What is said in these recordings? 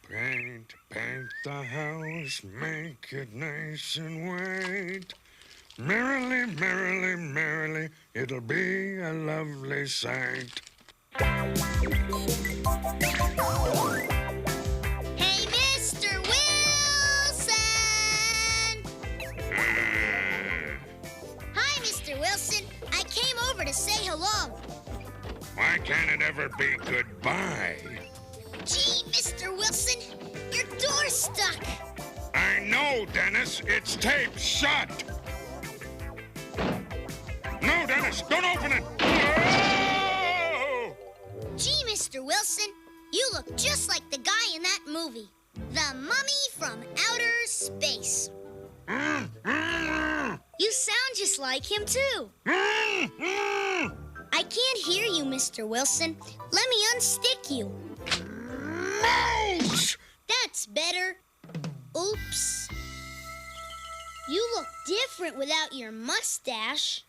paint the house, make it nice and white. Merrily, merrily, merrily, it'll be a lovely sight. Hey, Mr. Wilson! Hi, Mr. Wilson. I came over to say hello. Why can't it ever be goodbye? Gee, Mr. Wilson, your door's stuck. I know, Dennis. It's taped shut. No, Dennis, don't open it. Oh! Gee, Mr. Wilson, you look just like the guy in that movie, The Mummy from Outer Space. You sound just like him, too. I can't hear you, Mr. Wilson. Let me unstick you. Mouse! That's better. Oops. You look different without your mustache.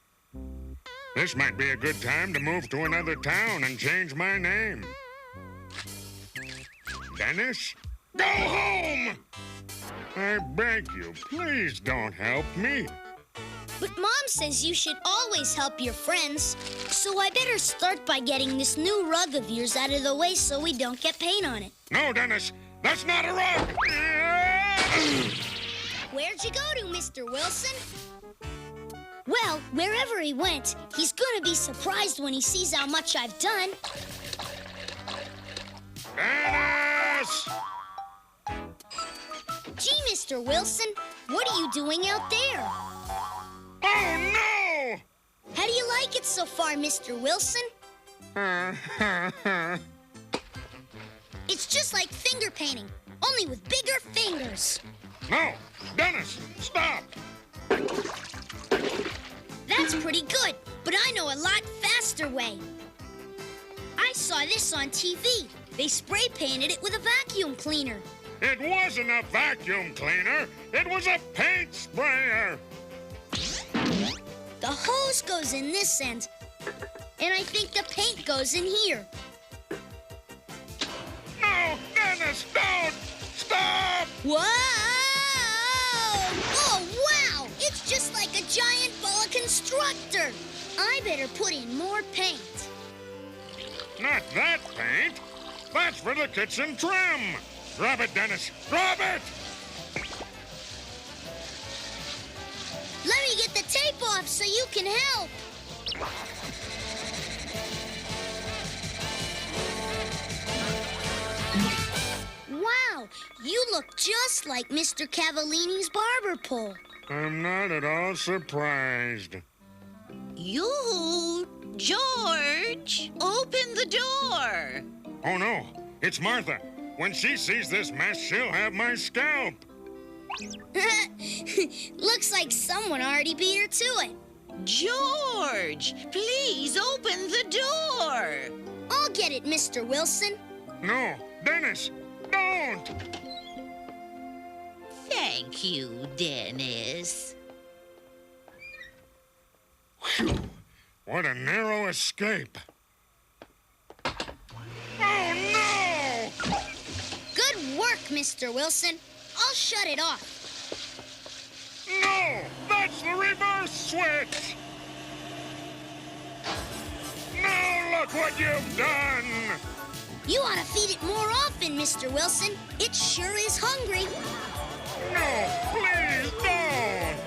This might be a good time to move to another town and change my name. Dennis, go home! I beg you, please don't help me. But Mom says you should always help your friends. So I better start by getting this new rug of yours out of the way so we don't get paint on it. No, Dennis, that's not a rug! Where'd you go to, Mr. Wilson? Well, wherever he went, he's gonna be surprised when he sees how much I've done. Dennis! Gee, Mr. Wilson, what are you doing out there? Oh, no! How do you like it so far, Mr. Wilson? It's just like finger painting, only with bigger fingers. No! Dennis, stop! That's pretty good, but I know a lot faster way. I saw this on TV. They spray painted it with a vacuum cleaner. It wasn't a vacuum cleaner. It was a paint sprayer. The hose goes in this end, and I think the paint goes in here. No, Dennis, don't! Stop! Whoa! Oh, wow! It's just like a giant boa constructor. I better put in more paint. Not that paint. That's for the kitchen trim. Grab it, Dennis. Grab it! Let me get the tape off so you can help. Wow, you look just like Mr. Cavallini's barber pole. I'm not at all surprised. You, George, open the door. Oh, no. It's Martha. When she sees this mess, she'll have my scalp. Looks like someone already beat her to it. George, please open the door. I'll get it, Mr. Wilson. No, Dennis, don't! Thank you, Dennis. Whew. What a narrow escape. Oh, no! Good work, Mr. Wilson. I'll shut it off. No! That's the reverse switch! Now look what you've done! You ought to feed it more often, Mr. Wilson. It sure is hungry. No, please don't!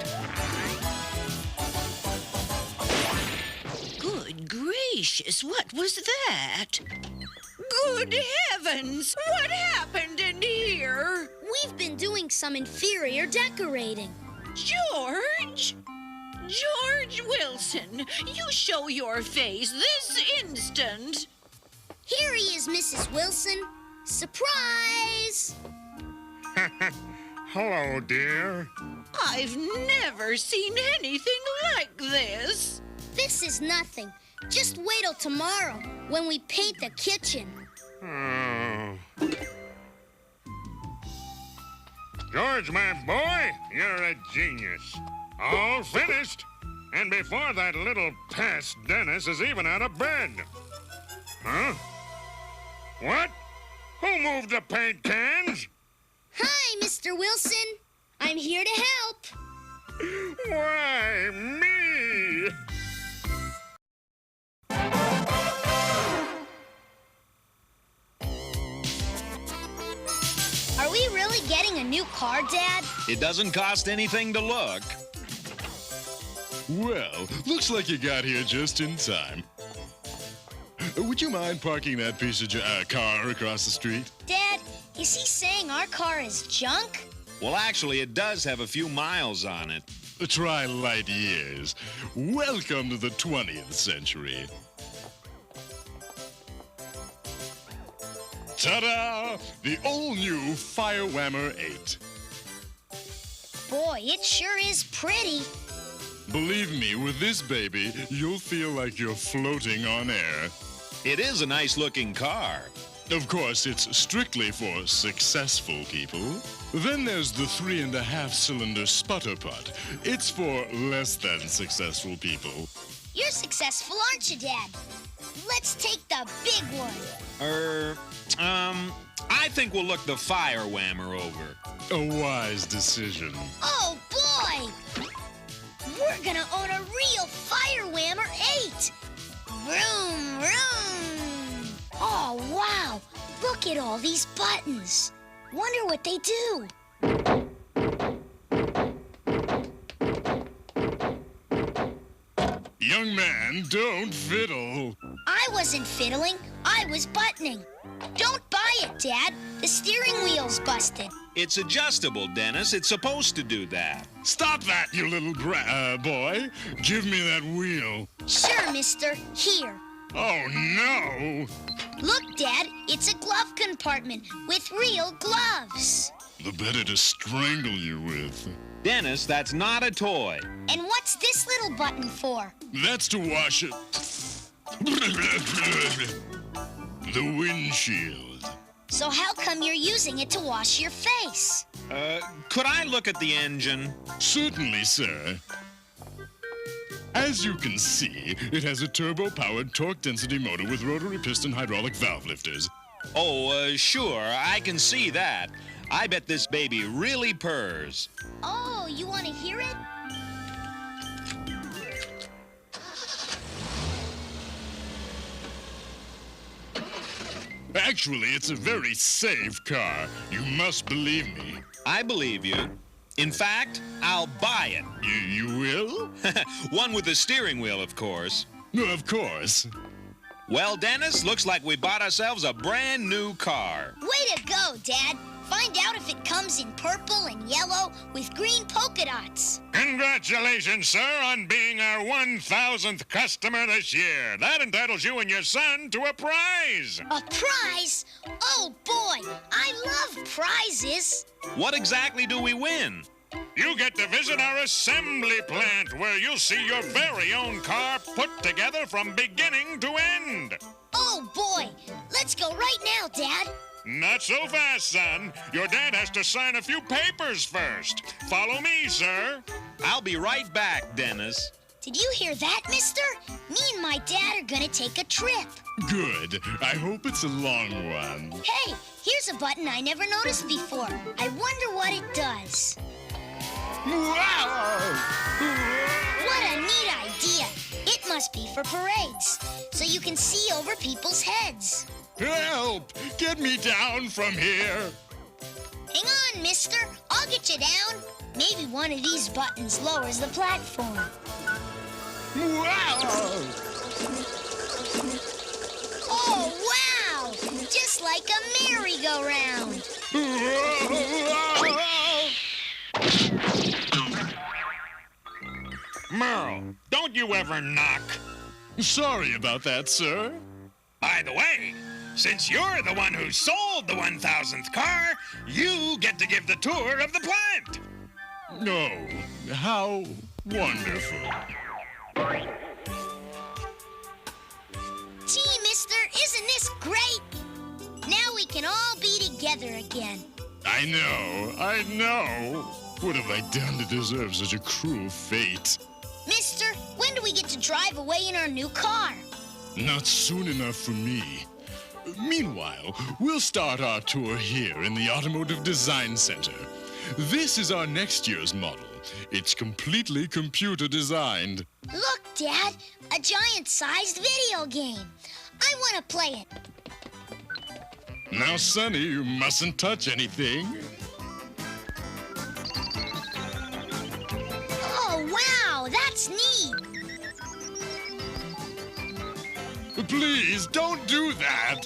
Good gracious, what was that? Good heavens, what happened in here? We've been doing some inferior decorating. George? George Wilson, you show your face this instant. Here he is, Mrs. Wilson. Surprise! Hello, dear. I've never seen anything like this. This is nothing. Just wait till tomorrow when we paint the kitchen. Oh. George, my boy, you're a genius. All finished. And before that little pest, Dennis is even out of bed. Huh? What? Who moved the paint cans? Hi, Mr. Wilson. I'm here to help. Why, me? Are we really getting a new car, Dad? It doesn't cost anything to look. Well, looks like you got here just in time. Would you mind parking that piece of car across the street? Dad, is he saying our car is junk? Well, actually, it does have a few miles on it. Try light years. Welcome to the 20th century. Ta-da! The all-new Fire Whammer 8. Boy, it sure is pretty. Believe me, with this baby, you'll feel like you're floating on air. It is a nice-looking car. Of course, it's strictly for successful people. Then there's the 3.5-cylinder sputter putt. It's for less than successful people. You're successful, aren't you, Dad? Let's take the big one. I think we'll look the Fire Whammer over. A wise decision. Oh, boy! We're gonna own a real Fire Whammer 8! Vroom, vroom! Oh, wow! Look at all these buttons. Wonder what they do. Young man, don't fiddle. I wasn't fiddling. I was buttoning. Don't buy it, Dad. The steering wheel's busted. It's adjustable, Dennis. It's supposed to do that. Stop that, you little boy. Give me that wheel. Sure, mister. Here. Oh, no. Look, Dad. It's a glove compartment with real gloves. The better to strangle you with. Dennis, that's not a toy. And what's this little button for? That's to wash it. The windshield. So how come you're using it to wash your face? Could I look at the engine? Certainly, sir. As you can see, it has a turbo-powered torque-density motor with rotary piston hydraulic valve lifters. Oh, sure, I can see that. I bet this baby really purrs. Oh, you want to hear it? Actually, it's a very safe car. You must believe me. I believe you. In fact, I'll buy it. You will? One with a steering wheel, of course. Of course. Well, Dennis, looks like we bought ourselves a brand new car. Way to go, Dad. Find out if it comes in purple and yellow with green polka dots. Congratulations, sir, on being our 1,000th customer this year. That entitles you and your son to a prize. A prize? Oh, boy, I love prizes. What exactly do we win? You get to visit our assembly plant where you'll see your very own car put together from beginning to end. Oh, boy, let's go right now, Dad. Not so fast, son. Your dad has to sign a few papers first. Follow me, sir. I'll be right back, Dennis. Did you hear that, mister? Me and my dad are gonna take a trip. Good. I hope it's a long one. Hey, here's a button I never noticed before. I wonder what it does. Wow! What a neat idea. It must be for parades, so you can see over people's heads. Help! Get me down from here! Hang on, mister. I'll get you down. Maybe one of these buttons lowers the platform. Wow! Oh, wow! Just like a merry-go-round. Merle, don't you ever knock. Sorry about that, sir. By the way, since you're the one who sold the 1,000th car, you get to give the tour of the plant. No. How wonderful. Gee, mister, isn't this great? Now we can all be together again. I know. What have I done to deserve such a cruel fate? Mister, when do we get to drive away in our new car? Not soon enough for me. Meanwhile, we'll start our tour here in the Automotive Design Center. This is our next year's model. It's completely computer designed. Look, Dad, a giant-sized video game. I want to play it. Now, Sonny, you mustn't touch anything. Oh, wow, that's neat. Please, don't do that.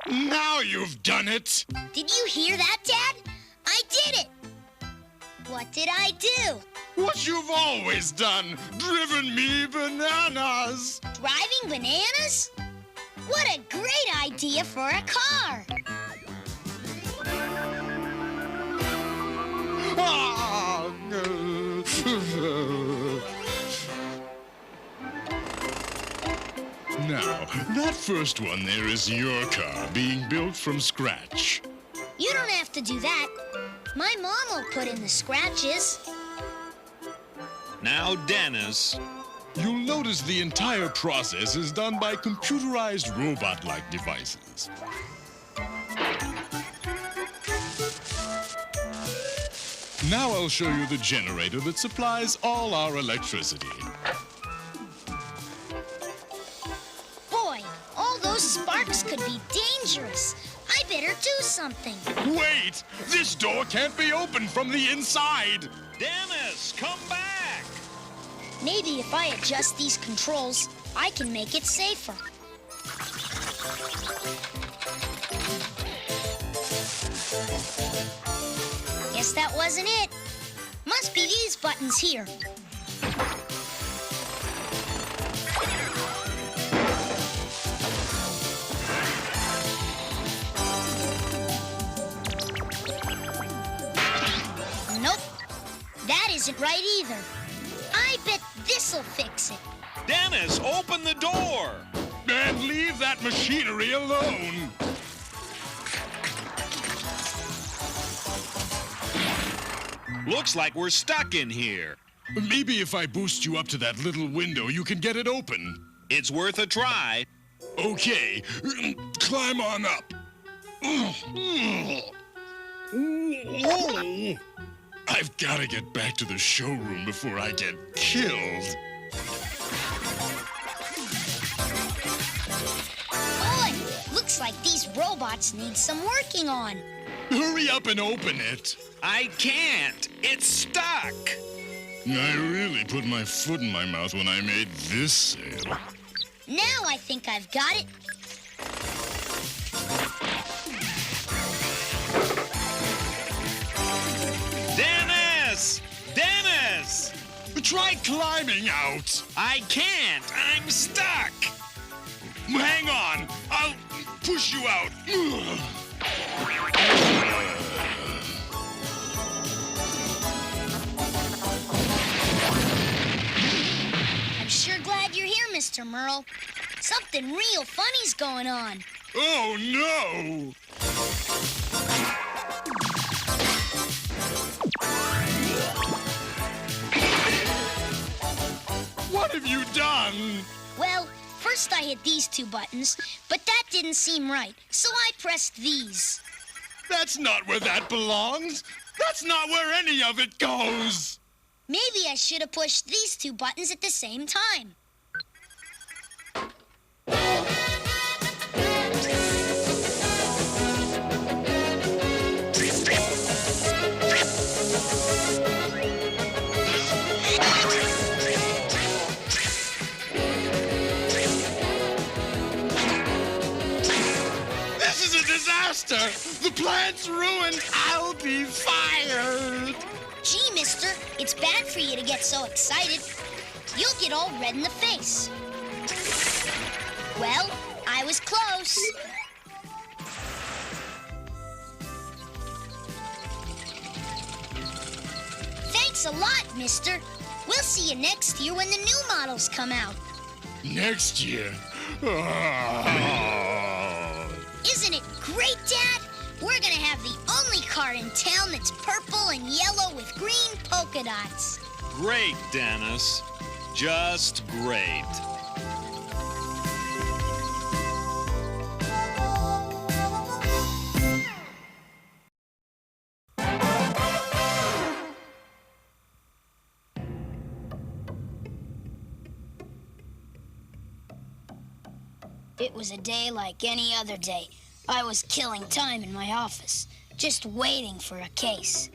Now you've done it. Did you hear that, Dad? I did it. What did I do? What you've always done, driven me bananas. Driving bananas? What a great idea for a car. Ah, Now, that first one there is your car being built from scratch. You don't have to do that. My mom will put in the scratches. Now, Dennis. You'll notice the entire process is done by computerized robot-like devices. Now I'll show you the generator that supplies all our electricity. Boy, all those sparks could be dangerous. I better do something. Wait! This door can't be opened from the inside! Dennis, come back! Maybe if I adjust these controls, I can make it safer. Guess that wasn't it. Must be these buttons here. Nope. That isn't right either. I bet this'll fix it. Dennis, open the door! And leave that machinery alone! Looks like we're stuck in here. Maybe if I boost you up to that little window, you can get it open. It's worth a try. Okay, climb on up. I've got to get back to the showroom before I get killed. Boy, looks like these robots need some working on. Hurry up and open it. I can't. It's stuck. I really put my foot in my mouth when I made this sale. Now I think I've got it. Dennis! Dennis! Try climbing out. I can't. I'm stuck. Hang on. I'll push you out. I'm sure glad you're here, Mr. Merle. Something real funny's going on. Oh, no! What have you done? Well, first I hit these two buttons, but that didn't seem right, so I pressed these. That's not where that belongs. That's not where any of it goes. Maybe I should have pushed these two buttons at the same time. This is a disaster. The plant's ruined. I'll be fired. Gee, mister, it's bad for you to get so excited. You'll get all red in the face. Well, I was close. Thanks a lot, mister. We'll see you next year when the new models come out. Next year. Oh. Isn't it great, Dad? We're gonna have the only car car in town that's purple and yellow with green polka dots. Great, Dennis. Just great. It was a day like any other day. I was killing time in my office, just waiting for a case.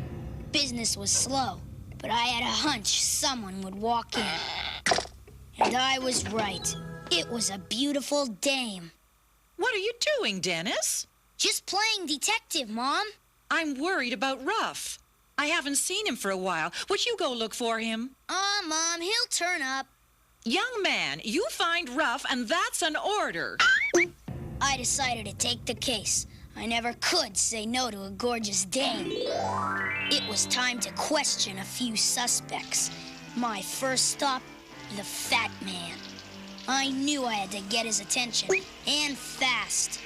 Business was slow, but I had a hunch someone would walk in. And I was right. It was a beautiful dame. What are you doing, Dennis? Just playing detective, Mom. I'm worried about Ruff. I haven't seen him for a while. Would you go look for him? Mom, he'll turn up. Young man, you find Ruff, and that's an order. I decided to take the case. I never could say no to a gorgeous dame. It was time to question a few suspects. My first stop, the fat man. I knew I had to get his attention, and fast.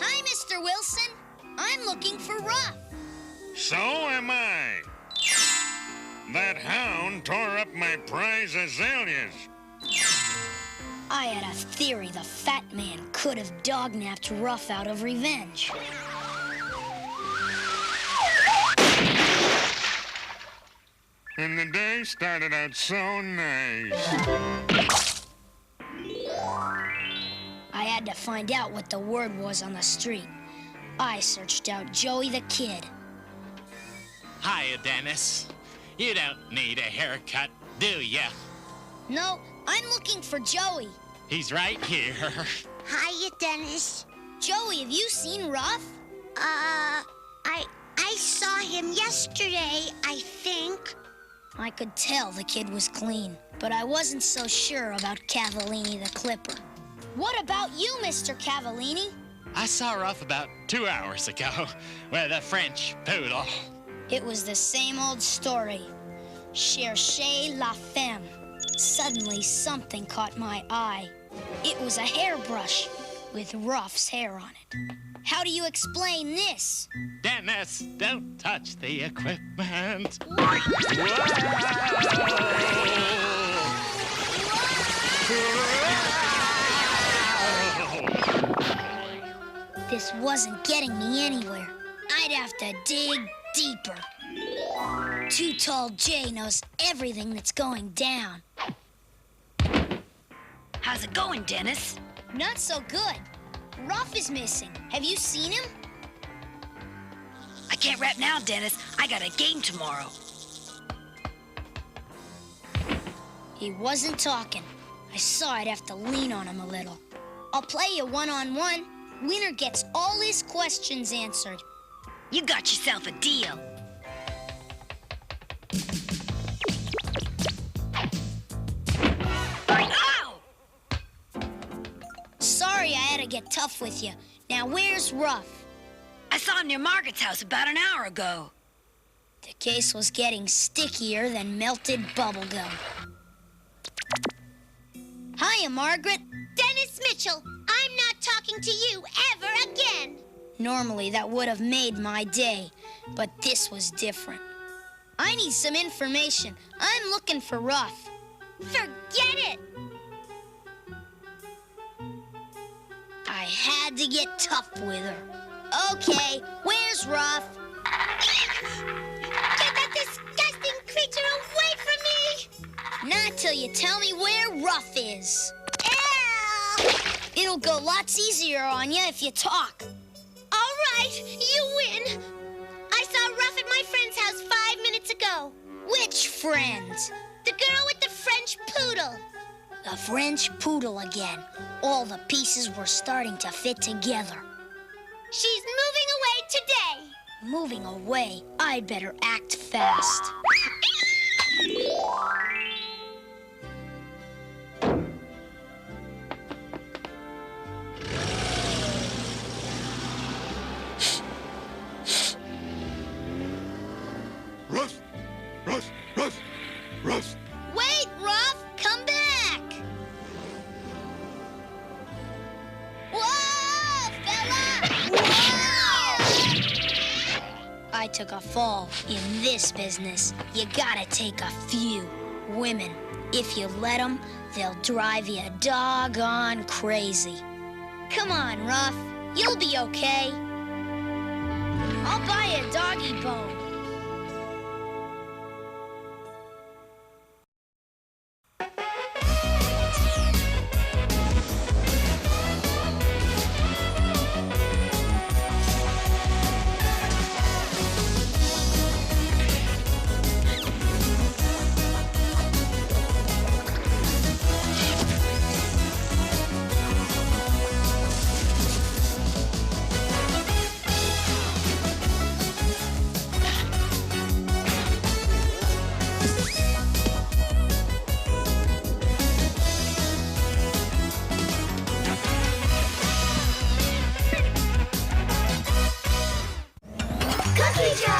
Hi, Mr. Wilson. I'm looking for Ruff. So am I. That hound tore up my prize azaleas. I had a theory the fat man could have dognapped Ruff out of revenge. And the day started out so nice. I had to find out what the word was on the street. I searched out Joey the Kid. Hiya, Dennis. You don't need a haircut, do ya? No, I'm looking for Joey. He's right here. Hiya, Dennis. Joey, have you seen Ruff? I saw him yesterday, I think. I could tell the kid was clean, but I wasn't so sure about Cavallini the Clipper. What about you, Mr. Cavallini? I saw Ruff about 2 hours ago with a French poodle. It was the same old story. Cherchez la femme. Suddenly, something caught my eye. It was a hairbrush with Ruff's hair on it. How do you explain this? Dennis, don't touch the equipment. This wasn't getting me anywhere. I'd have to dig deeper. Too Tall Jay knows everything that's going down. How's it going, Dennis? Not so good. Ruff is missing. Have you seen him? I can't rap now, Dennis. I got a game tomorrow. He wasn't talking. I saw I'd have to lean on him a little. I'll play you one-on-one. Winner gets all his questions answered. You got yourself a deal. Ow! Sorry I had to get tough with you. Now, where's Ruff? I saw him near Margaret's house about an hour ago. The case was getting stickier than melted bubblegum. Hiya, Margaret. Dennis Mitchell, I'm not talking to you ever again. Normally, that would have made my day, but this was different. I need some information. I'm looking for Ruff. Forget it. I had to get tough with her. Okay, where's Ruff? Get that disgusting creature away from me! Not till you tell me where Ruff is. Ow! It'll go lots easier on you if you talk. All right, you win. I saw Ruff at my friend's house 5 minutes ago. Which friend? The girl with the French poodle. The French poodle again. All the pieces were starting to fit together. She's moving away today. Moving away, I'd better act fast. Ruff! Ruff! Ruff! Ruff! Wait, Ruff! Come back! took a fall. In this business, you gotta take a few. Women, if you let them, they'll drive you doggone crazy. Come on, Ruff. You'll be okay. I'll buy a doggy bone. Cookie jar!